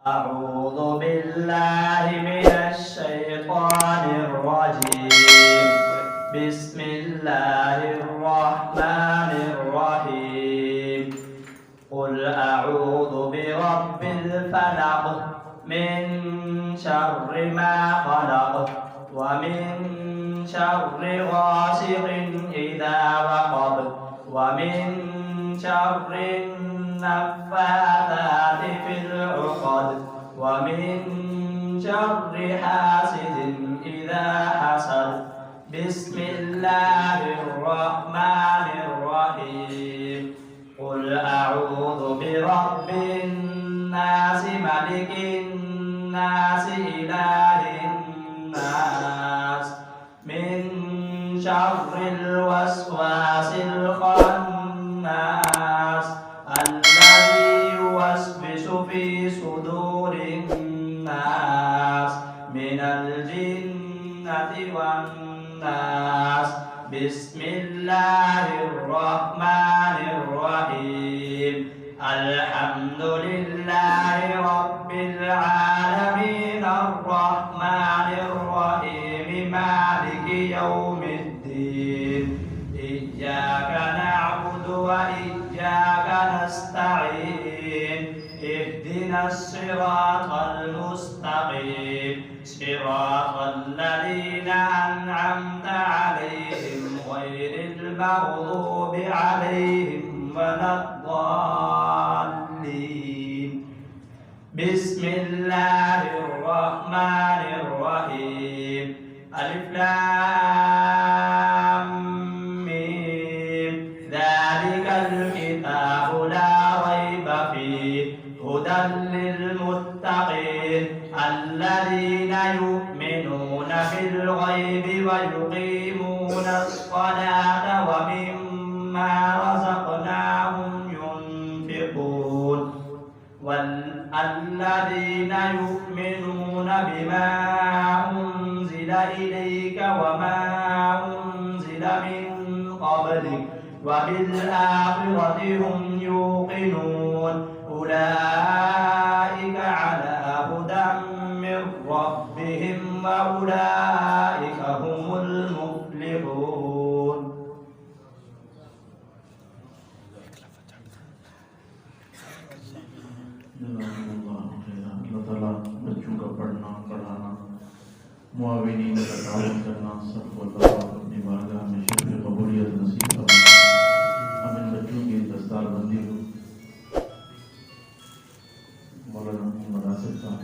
أعوذ بالله من الشيطان الرجيم بسم الله الرحمن الرحيم قل أعوذ برب الفلق من شر ما خلق ومن شر غاسق إذا وقب ومن شر النفاثات في العقد ومن شر حاسد إذا حسد بسم الله الرحمن الرحيم قل أعوذ برب الناس ملك الناس إله الناس من شر الوسواس الخناس الذي يوسوس في صدور الناس من الجنة والناس بسم الله الرحمن الرحيم الحمد لله رب العالمين الرحمن الرحيم مالك يوم الدين إياك نعبد وإياك نستعين اهدنا الصراط المستقيم صراط الذين أنعمت عليهم غير المغضوب عليهم ولا الضالين بسم الله الرحمن الرحيم ألف لام ميم ذلك الكتاب لا ريب فيه هدى للمتقين الذين يؤمنون بالغيب ويقيمون الصلاة ومما رزقناهم ينفقون والذين يؤمنون بما أنزل إليك وما أنزل من قبلك وبالآخرة هم يوقنون أولئك على هدى من ربهم وأولئك هم المفلحون اللہ تعالیٰ بچوں کا پڑھنا پڑھانا معاونین کا تعاون کرنا سب کو اللہ پاک اپنی بارگاہ میں شرف قبولیت نصیب فرمائے. ہم ان بچوں کی دستار بندی کو مولانا محمد آصف صاحب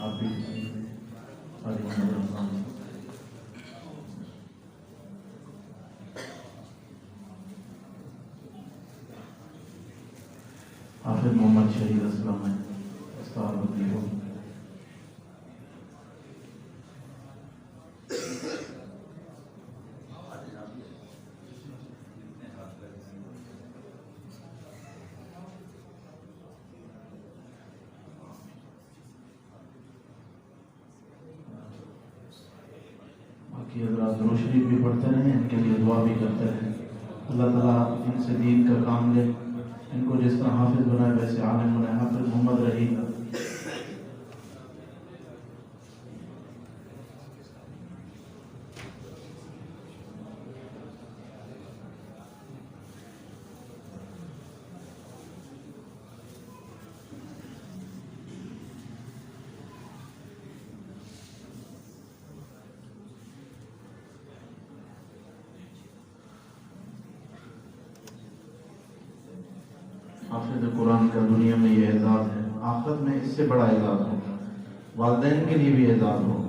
آپ بھی محمد رحمانی حافظ محمد رحeel اسلامی دستاربندی ہو. باقی حضرات درود شریف بھی پڑھتے رہیں, ان کے لیے دعا بھی کرتے رہیں. اللہ تعالیٰ ان سے دین کا کام لے, ان کو جس طرح حافظ بنائے ویسے عالم بنائے. حافظ محمد رحیل حافظ قرآن کا دنیا میں یہ اعزاز ہے, آخرت میں اس سے بڑا اعزاز ہوگا, والدین کے لیے بھی اعزاز ہوگا.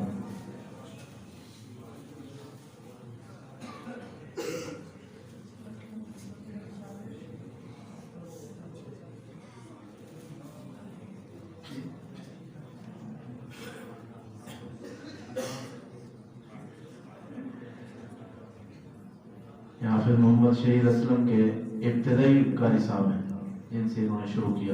حافظ محمد رحeel اسلم کے ابتدائی قاری صاحب ہیں جن سے انہوں نے شروع کیا.